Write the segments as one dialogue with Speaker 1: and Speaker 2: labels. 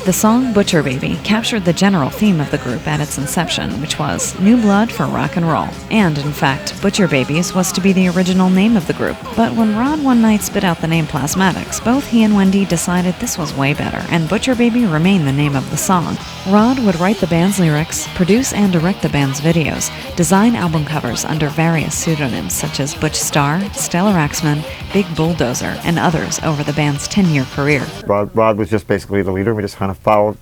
Speaker 1: The song Butcher Baby captured the general theme of the group at its inception, which was new blood for rock and roll. And, in fact, Butcher Babies was to be the original name of the group. But when Rod one night spit out the name Plasmatics, both he and Wendy decided this was way better, and Butcher Baby remained the name of the song. Rod would write the band's lyrics, produce and direct the band's videos, design album covers under various pseudonyms such as Butch Star, Stellar Axeman, Big Bulldozer, and others over the band's 10-year career.
Speaker 2: Rod was just basically the leader. We just kind of followed,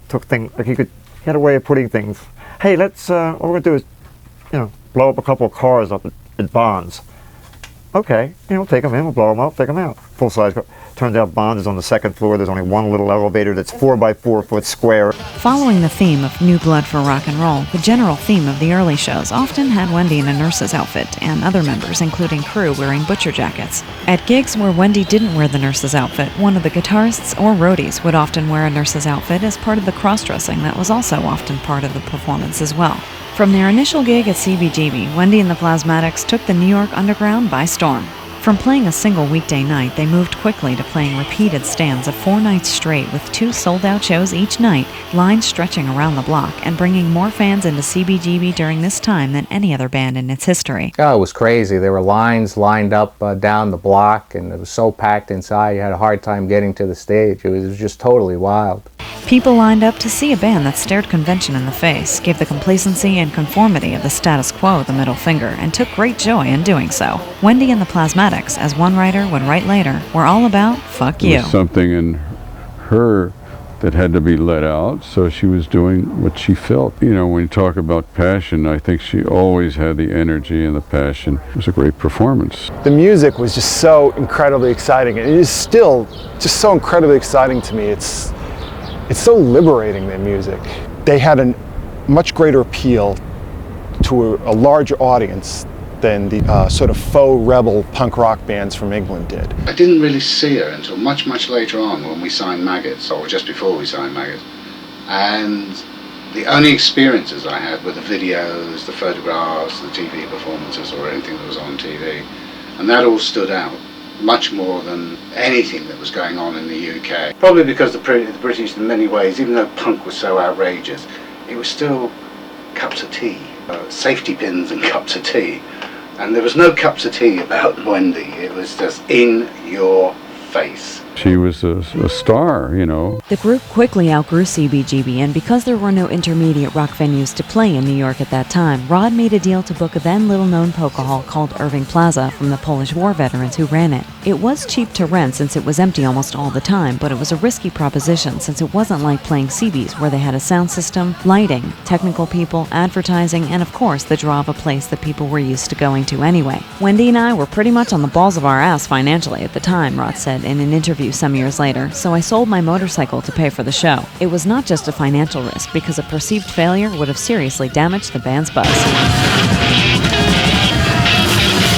Speaker 2: took things, like he had a way of putting things. Hey, let's, what we're going to do is, blow up a couple of cars up at Bonds. Okay, we'll take them in, we'll blow them up, take them out. Full-size car. Turns out Bonds is on the second floor. There's only one little elevator that's 4 by 4 foot square.
Speaker 1: Following the theme of new blood for rock and roll, the general theme of the early shows often had Wendy in a nurse's outfit, and other members, including crew, wearing butcher jackets. At gigs where Wendy didn't wear the nurse's outfit, one of the guitarists or roadies would often wear a nurse's outfit as part of the cross-dressing that was also often part of the performance as well. From their initial gig at CBGB, Wendy and the Plasmatics took the New York Underground by storm. From playing a single weekday night, they moved quickly to playing repeated stands of 4 nights straight with 2 sold-out shows each night, lines stretching around the block, and bringing more fans into CBGB during this time than any other band in its history.
Speaker 3: Oh, it was crazy. There were lines lined up down the block, and it was so packed inside, you had a hard time getting to the stage. It was just totally wild.
Speaker 1: People lined up to see a band that stared convention in the face, gave the complacency and conformity of the status quo the middle finger, and took great joy in doing so. Wendy and the Plasmatics, as one writer would write later, were all about fuck you.
Speaker 4: There was something in her that had to be let out, so she was doing what she felt. When you talk about passion, I think she always had the energy and the passion. It was a great performance.
Speaker 5: The music was just so incredibly exciting, and it is still just so incredibly exciting to me. It's so liberating, their music. They had a much greater appeal to a larger audience than the sort of faux rebel punk rock bands from England did.
Speaker 6: I didn't really see her until much, much later on when we signed Maggots, or just before we signed Maggots. And the only experiences I had were the videos, the photographs, the TV performances, or anything that was on TV. And that all stood out much more than anything that was going on in the UK. Probably because the British, in many ways, even though punk was so outrageous, it was still cups of tea, safety pins and cups of tea. And there was no cups of tea about Wendy. It was just in your face.
Speaker 4: She was a star,
Speaker 1: The group quickly outgrew CBGB, and because there were no intermediate rock venues to play in New York at that time, Rod made a deal to book a then little-known polka hall called Irving Plaza from the Polish war veterans who ran it. It was cheap to rent since it was empty almost all the time, but it was a risky proposition since it wasn't like playing CBs where they had a sound system, lighting, technical people, advertising, and of course the draw of a place that people were used to going to anyway. Wendy and I were pretty much on the balls of our ass financially at the time, Rod said in an interview some years later, so I sold my motorcycle to pay for the show. It was not just a financial risk because a perceived failure would have seriously damaged the band's buzz.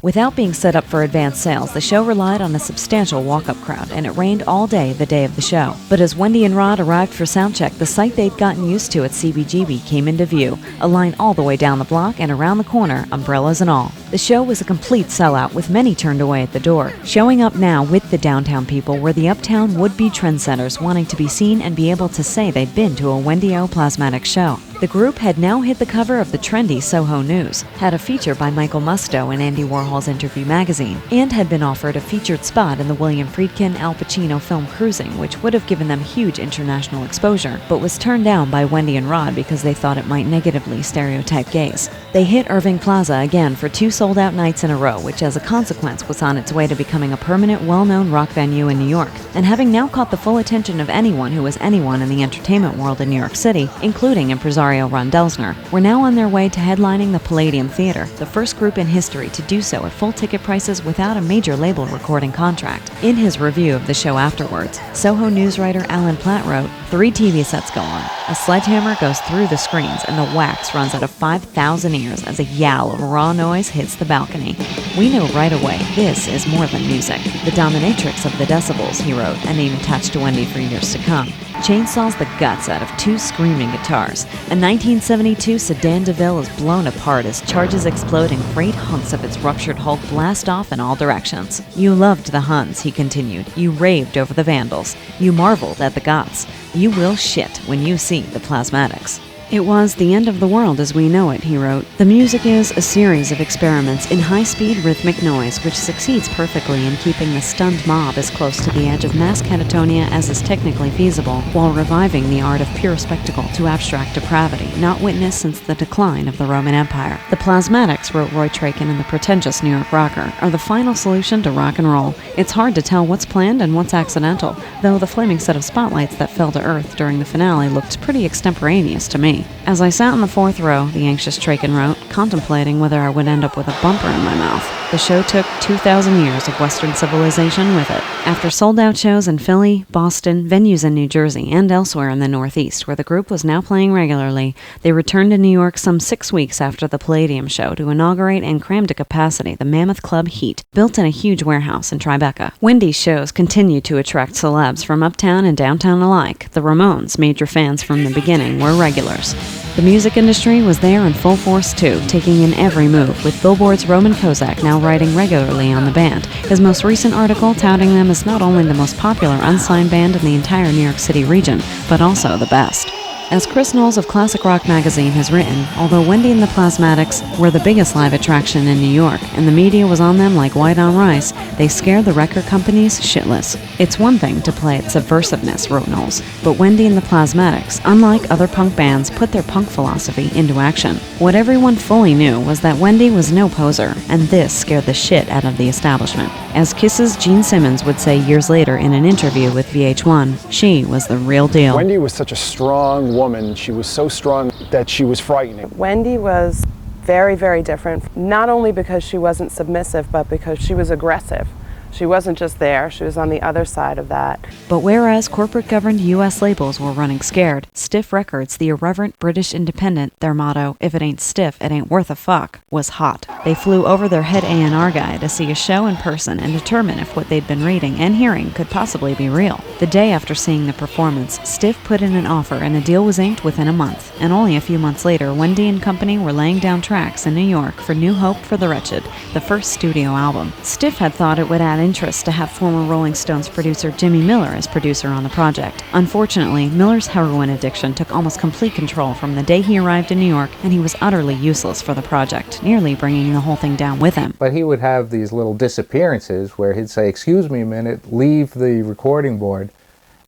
Speaker 1: Without being set up for advance sales, the show relied on a substantial walk-up crowd, and it rained all day the day of the show. But as Wendy and Rod arrived for soundcheck, the sight they'd gotten used to at CBGB came into view, a line all the way down the block and around the corner, umbrellas and all. The show was a complete sellout, with many turned away at the door. Showing up now with the downtown people were the uptown would-be trendsetters wanting to be seen and be able to say they'd been to a Wendy O Plasmatics show. The group had now hit the cover of the trendy Soho News, had a feature by Michael Musto in Andy Warhol's Interview magazine, and had been offered a featured spot in the William Friedkin Al Pacino film Cruising, which would have given them huge international exposure, but was turned down by Wendy and Rod because they thought it might negatively stereotype gays. They hit Irving Plaza again for 2 sold-out nights in a row, which as a consequence was on its way to becoming a permanent, well-known rock venue in New York. And having now caught the full attention of anyone who was anyone in the entertainment world in New York City, including impresario Ron Delsner, were now on their way to headlining the Palladium Theater, the first group in history to do so at full ticket prices without a major label recording contract. In his review of the show afterwards, Soho News writer Alan Platt wrote, 3 TV sets go on. A sledgehammer goes through the screens and the wax runs out of 5,000 ears as a yowl of raw noise hits the balcony. We knew right away this is more than music. The Dominatrix of the Decibels, he wrote, a name attached to Wendy for years to come, chainsaws the guts out of 2 screaming guitars. A 1972 sedan DeVille is blown apart as charges explode and great hunks of its ruptured hulk blast off in all directions. You loved the Huns, he continued. You raved over the Vandals. You marveled at the Goths. You will shit when you see the Plasmatics. It was the end of the world as we know it, he wrote. The music is a series of experiments in high-speed rhythmic noise, which succeeds perfectly in keeping the stunned mob as close to the edge of mass catatonia as is technically feasible, while reviving the art of pure spectacle to abstract depravity, not witnessed since the decline of the Roman Empire. The Plasmatics, wrote Roy Trakin in the pretentious New York Rocker, are the final solution to rock and roll. It's hard to tell what's planned and what's accidental, though the flaming set of spotlights that fell to earth during the finale looked pretty extemporaneous to me. As I sat in the fourth row, the anxious Trakin wrote, contemplating whether I would end up with a bumper in my mouth, the show took 2,000 years of Western civilization with it. After sold-out shows in Philly, Boston, venues in New Jersey, and elsewhere in the Northeast, where the group was now playing regularly, they returned to New York some 6 weeks after the Palladium show to inaugurate and cram to capacity the Mammoth Club Heat, built in a huge warehouse in Tribeca. Wendy's shows continued to attract celebs from uptown and downtown alike. The Ramones, major fans from the beginning, were regulars. The music industry was there in full force too, taking in every move, with Billboard's Roman Kozak now writing regularly on the band, his most recent article touting them as not only the most popular unsigned band in the entire New York City region, but also the best. As Chris Knowles of Classic Rock magazine has written, although Wendy and the Plasmatics were the biggest live attraction in New York, and the media was on them like white on rice, they scared the record companies shitless. It's one thing to play at subversiveness, wrote Knowles, but Wendy and the Plasmatics, unlike other punk bands, put their punk philosophy into action. What everyone fully knew was that Wendy was no poser, and this scared the shit out of the establishment. As Kiss's Gene Simmons would say years later in an interview with VH1, she was the real deal.
Speaker 5: Wendy was such a strong woman. She was so strong that she was frightening.
Speaker 7: Wendy was very, very different, not only because she wasn't submissive, but because she was aggressive. She wasn't just there, she was on the other side of that.
Speaker 1: But whereas corporate-governed U.S. labels were running scared, Stiff Records, the irreverent British independent, their motto, if it ain't stiff, it ain't worth a fuck, was hot. They flew over their head A&R guy to see a show in person and determine if what they'd been reading and hearing could possibly be real. The day after seeing the performance, Stiff put in an offer and a deal was inked within a month. And only a few months later, Wendy and company were laying down tracks in New York for New Hope for the Wretched, the first studio album. Stiff had thought it would add interest to have former Rolling Stones producer Jimmy Miller as producer on the project. Unfortunately, Miller's heroin addiction took almost complete control from the day he arrived in New York, and he was utterly useless for the project, nearly bringing the whole thing down with him.
Speaker 3: But he would have these little disappearances where he'd say, "Excuse me a minute," leave the recording board,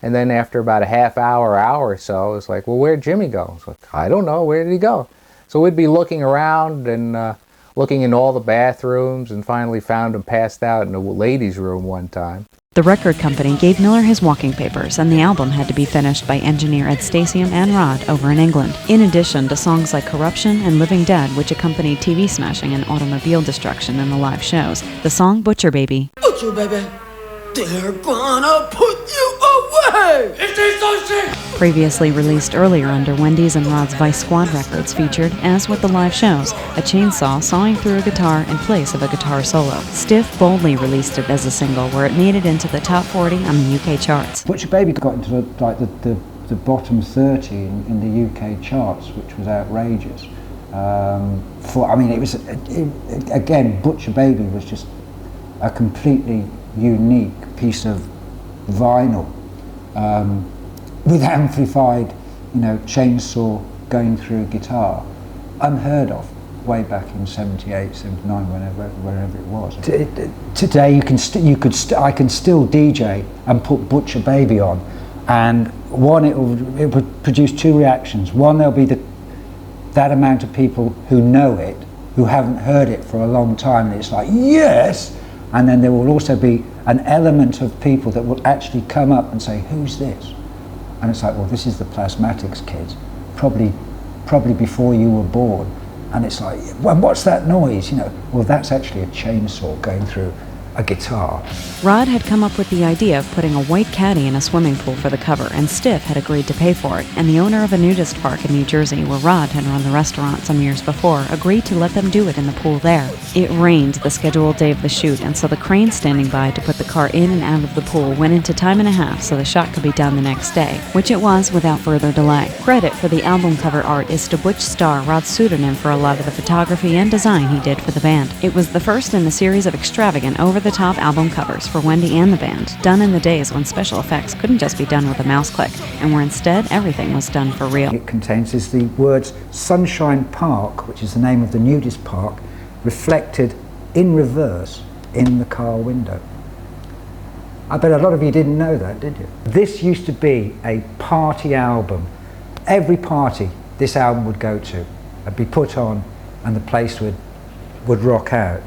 Speaker 3: and then after about a half hour or so, it's like, "Well, where'd Jimmy go?" It's like, "I don't know, where did he go?" So we'd be looking around and looking in all the bathrooms, and finally found him passed out in a ladies' room one time.
Speaker 1: The record company gave Miller his walking papers, and the album had to be finished by engineer Ed Stasium and Rod over in England, in addition to songs like Corruption and Living Dead, which accompanied TV smashing and automobile destruction in the live shows. The song Butcher Baby,
Speaker 8: Butcher Baby, they're gonna put you away! It is so sick!
Speaker 1: previously released earlier under Wendy's and Rod's Vice Squad records, featured, as with the live shows, a chainsaw sawing through a guitar in place of a guitar solo. Stiff boldly released it as a single, where it made it into the top 40 on the UK charts.
Speaker 9: Butcher Baby got into the bottom 30 in the UK charts, which was outrageous. Again, Butcher Baby was just a completely unique piece of vinyl. With amplified, chainsaw going through a guitar, unheard of way back in 78, 79, wherever it was. Today I can still DJ and put Butcher Baby on, and one, it would produce two reactions. One, there'll be that amount of people who know it, who haven't heard it for a long time, and it's like, yes! And then there will also be an element of people that will actually come up and say, who's this? And it's like, well, this is the Plasmatics kids, probably before you were born. And it's like, well, what's that noise? Well, that's actually a chainsaw going through a guitar.
Speaker 1: Rod had come up with the idea of putting a white caddy in a swimming pool for the cover, and Stiff had agreed to pay for it, and the owner of a nudist park in New Jersey, where Rod had run the restaurant some years before, agreed to let them do it in the pool there. It rained the scheduled day of the shoot, and so the crane standing by to put the car in and out of the pool went into time and a half so the shot could be done the next day, which it was without further delay. Credit for the album cover art is to Butch Starr, Rod's pseudonym for a lot of the photography and design he did for the band. It was the first in the series of extravagant, over over-the-top album covers for Wendy and the band, done in the days when special effects couldn't just be done with a mouse click, and where instead everything was done for real.
Speaker 9: It contains is the words Sunshine Park, which is the name of the nudist park, reflected in reverse in the car window. I bet a lot of you didn't know that, did you? This used to be a party album. Every party this album would go to, it'd be put on and the place would rock out.